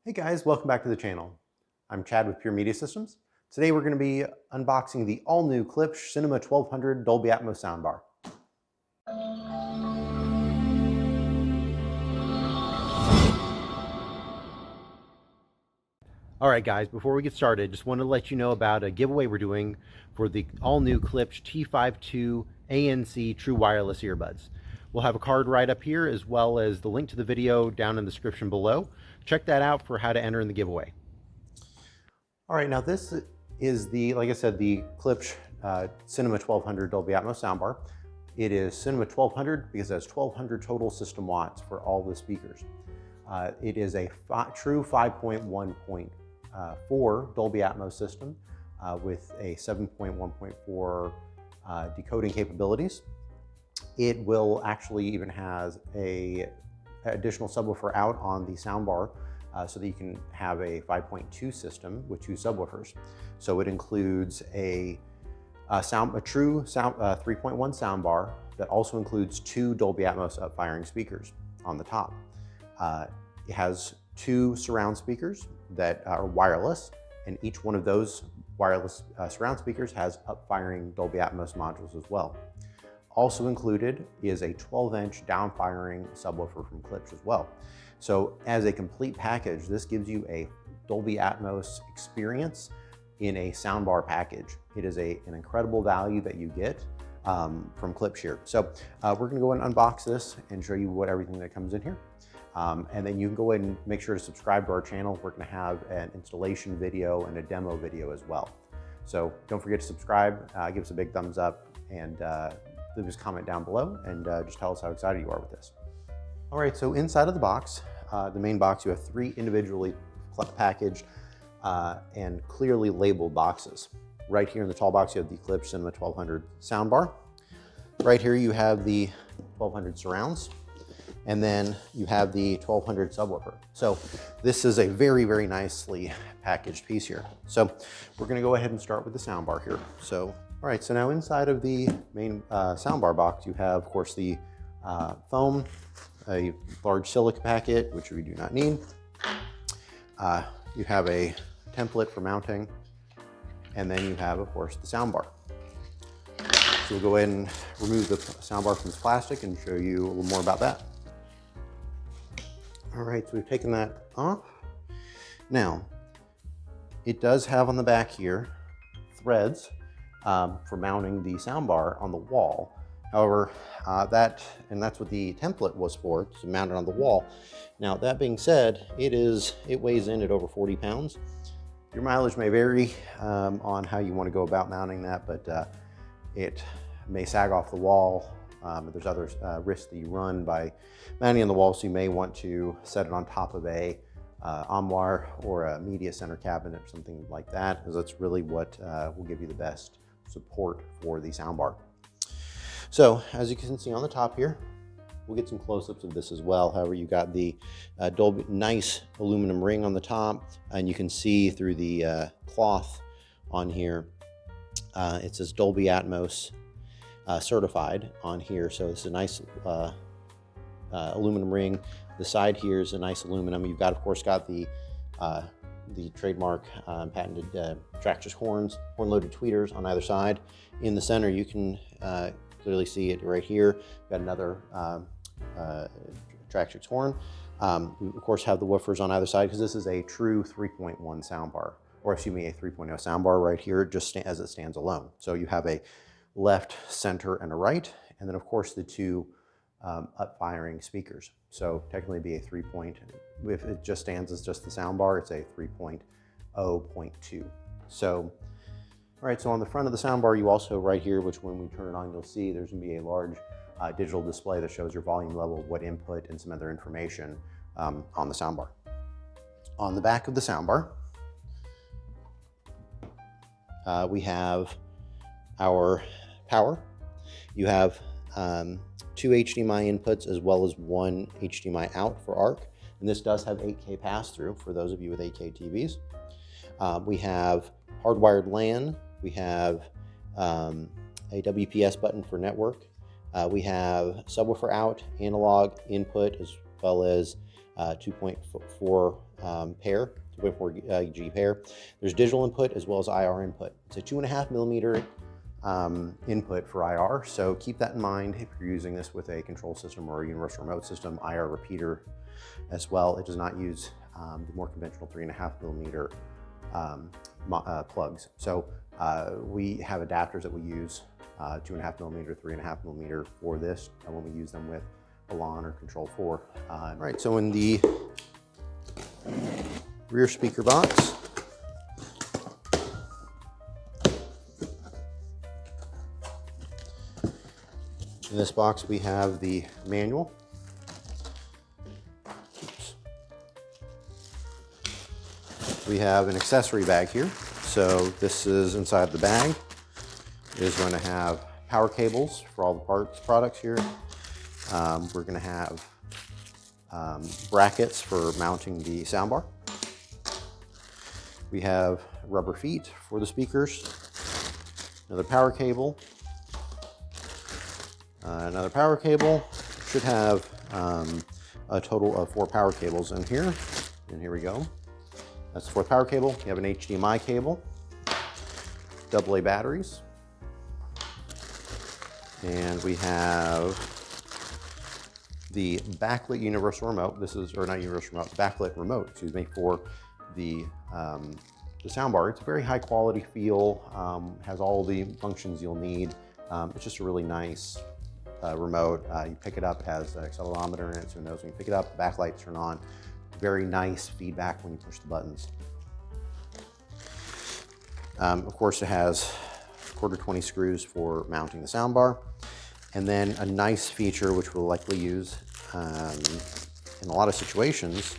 Hey guys, welcome back to the channel. I'm Chad with Pure Media Systems. Today we're going to be unboxing the all-new Klipsch Cinema 1200 Dolby Atmos Sound Bar. Alright guys, before we get started, just wanted to let you know about a giveaway we're doing for the all-new Klipsch T52 ANC True Wireless Earbuds. We'll have a card right up here as well as the link to the video down in the description below. Check that out for how to enter in the giveaway. All right, now this is like I said, the Klipsch Cinema 1200 Dolby Atmos Soundbar. It is Cinema 1200 because it has 1200 total system watts for all the speakers. It is a true 5.1.4 Dolby Atmos system with a 7.1.4 decoding capabilities. It will actually even has a additional subwoofer out on the soundbar so that you can have a 5.2 system with two subwoofers. So it includes a true 3.1 soundbar that also includes two Dolby Atmos up-firing speakers on the top. It has two surround speakers that are wireless, and each one of those wireless surround speakers has up-firing Dolby Atmos modules as well. Also included is a 12-inch down-firing subwoofer from Klipsch as well. So as a complete package, this gives you a Dolby Atmos experience in a soundbar package. It is an incredible value that you get from Klipsch here. So we're going to go ahead and unbox this and show you everything that comes in here. And then you can go ahead and make sure to subscribe to our channel. We're going to have an installation video and a demo video as well. So don't forget to subscribe, give us a big thumbs up, and leave us a comment down below and just tell us how excited you are with this. All right, so inside of the box, the main box, you have three individually packaged and clearly labeled boxes. Right here in the tall box, you have the Klipsch Cinema 1200 soundbar. Right here, you have the 1200 surrounds, and then you have the 1200 subwoofer. So this is a very, very nicely packaged piece here. So we're gonna go ahead and start with the soundbar here. So, all right, so now inside of the main soundbar box, you have, of course, the foam, a large silica packet, which we do not need. You have a template for mounting, and then you have, of course, the soundbar. So we'll go ahead and remove the soundbar from the plastic and show you a little more about that. All right, so we've taken that off. Now, it does have on the back here threads for mounting the soundbar on the wall. However, that's what the template was for, to mount it on the wall. Now, that being said, it weighs in at over 40 pounds. Your mileage may vary on how you want to go about mounting that, but it may sag off the wall. There's other risks that you run by mounting on the wall, so you may want to set it on top of a armoire or a media center cabinet or something like that, because that's really what will give you the best support for the soundbar. So as you can see on the top here, we'll get some close-ups of this as well. However, you got the Dolby nice aluminum ring on the top, and you can see through the cloth on here, it says Dolby Atmos certified on here. So it's a nice aluminum ring. The side here is a nice aluminum. You've got, of course, got the trademark patented Traxxas horn-loaded tweeters on either side. In the center, you can clearly see it right here. We've got another Traxxas horn. We, of course, have the woofers on either side because this is a true 3.1 soundbar, or excuse me, a 3.0 soundbar right here, just as it stands alone. So you have a left, center, and a right, and then, of course, the two up-firing speakers. So technically be a 3.0. If it just stands as just the soundbar, it's a 3.0.2. So, all right, so on the front of the soundbar, you also right here, which when we turn it on, you'll see there's gonna be a large digital display that shows your volume level, what input, and some other information on the soundbar. On the back of the soundbar, we have our power. You have two HDMI inputs as well as one HDMI out for ARC. And this does have 8K pass-through for those of you with 8K TVs. We have hardwired LAN. We have a WPS button for network. We have subwoofer out, analog input, as well as 2.4 pair, 2.4 G pair. There's digital input as well as IR input. It's a 2.5 millimeter input for IR, so keep that in mind if you're using this with a control system or a universal remote system. IR repeater as well. It does not use the more conventional 3.5 millimeter plugs. So we have adapters that we use 2.5 millimeter, 3.5 millimeter for this when we use them with Elan or Control 4. All right, so in the rear speaker box, in this box we have the manual. Oops. We have an accessory bag here. So this is inside the bag. It is going to have power cables for all the products here. We're going to have brackets for mounting the soundbar. We have rubber feet for the speakers. Another power cable. Another power cable. Should have a total of 4 power cables in here. And here we go. That's the 4th power cable. You have an HDMI cable, AA batteries, and we have the Backlit universal remote. This is, or not universal remote, Backlit remote, excuse me, for the soundbar. It's a very high quality feel, has all the functions you'll need. It's just a really nice remote. You pick it up, it has an accelerometer in it, so it knows when you pick it up, the backlights turn on. Very nice feedback when you push the buttons. Of course, it has 1/4-20 screws for mounting the soundbar. And then a nice feature, which we'll likely use in a lot of situations,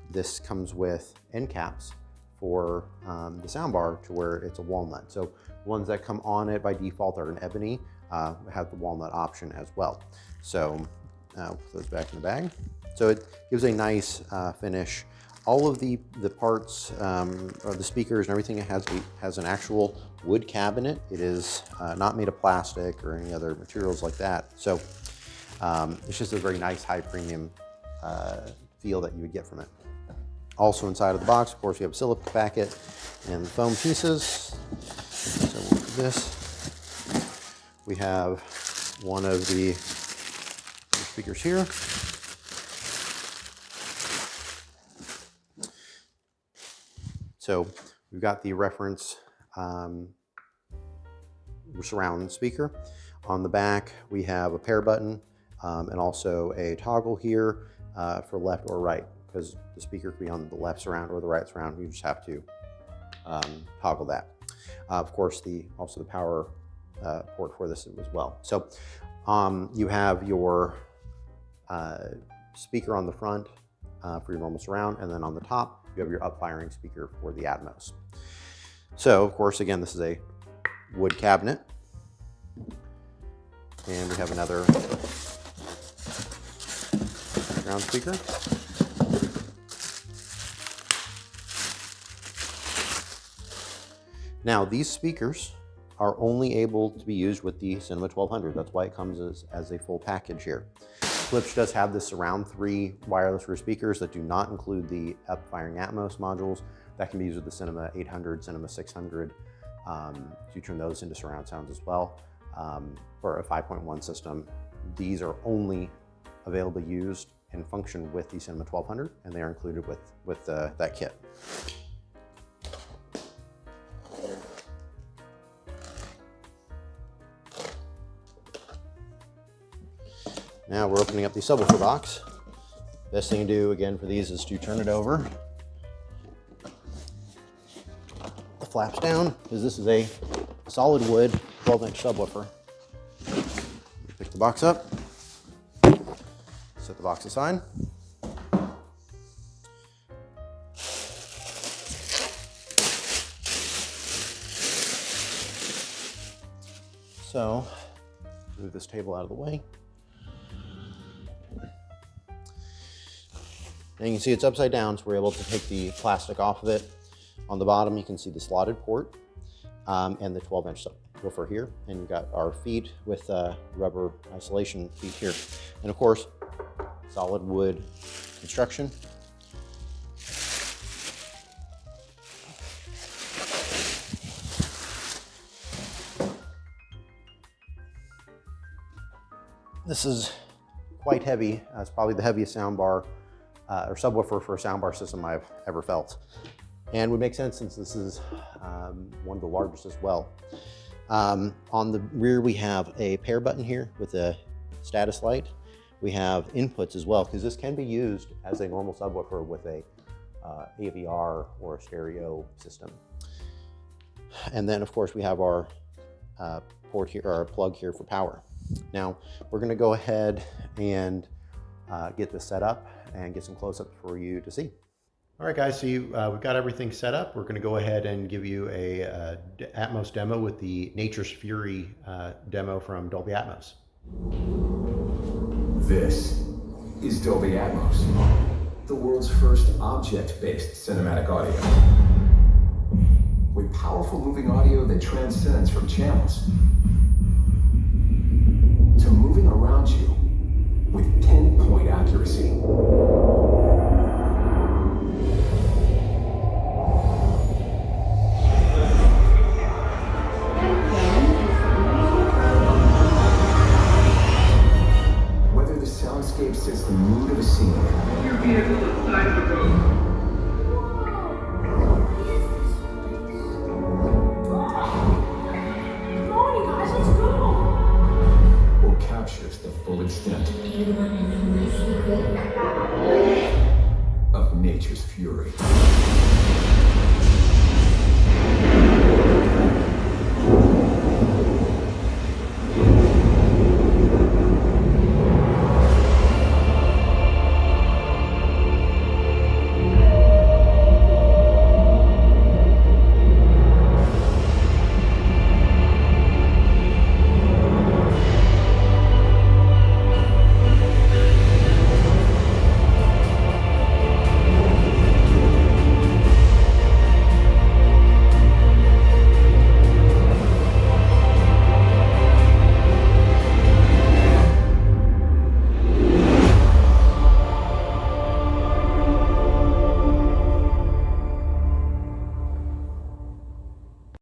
this comes with end caps for the soundbar to where it's a walnut. So ones that come on it by default are an ebony, have the walnut option as well. So I'll put those back in the bag. So it gives a nice finish. All of the parts, or the speakers and everything, it has an actual wood cabinet. It is not made of plastic or any other materials like that. So it's just a very nice high premium feel that you would get from it. Also inside of the box, of course, you have a silica packet and the foam pieces. So we'll do this. We have one of the speakers here. So we've got the reference surround speaker. On the back, we have a pair button and also a toggle here for left or right, because the speaker can be on the left surround or the right surround. You just have to toggle that. Of course, also the power port for this as well. So you have your speaker on the front for your normal surround, and then on the top, you have your up-firing speaker for the Atmos. So, of course, again, this is a wood cabinet. And we have another surround speaker. Now, these speakers are only able to be used with the Cinema 1200. That's why it comes as a full package here. Klipsch does have the surround 3 wireless rear speakers that do not include the up-firing Atmos modules. That can be used with the Cinema 800, Cinema 600. You turn those into surround sounds as well. For a 5.1 system, these are only available used and function with the Cinema 1200, and they are included with that kit. Now we're opening up the subwoofer box. Best thing to do, again, for these is to turn it over. The flaps down, because this is a solid wood 12-inch subwoofer. Pick the box up, set the box aside. So, move this table out of the way. And you can see it's upside down, so we're able to take the plastic off of it. On the bottom, you can see the slotted port and the 12-inch subwoofer here. And you've got our feet with rubber isolation feet here. And of course, solid wood construction. This is quite heavy. It's probably the heaviest soundbar or subwoofer for a soundbar system I've ever felt. And would make sense since this is one of the largest as well. On the rear, we have a pair button here with a status light. We have inputs as well, because this can be used as a normal subwoofer with a AVR or a stereo system. And then, of course, we have our port here, or our plug here for power. Now, we're going to go ahead and get this set up and get some close-ups for you to see. All right, guys, so we've got everything set up. We're going to go ahead and give you a Atmos demo with the Nature's Fury demo from Dolby Atmos. This is Dolby Atmos, the world's first object-based cinematic audio. With powerful moving audio that transcends from channels to moving around you with pinpoint accuracy. Whether the soundscape sets the mood of a scene, your vehicle on the side of the road. captures the full extent of nature's fury.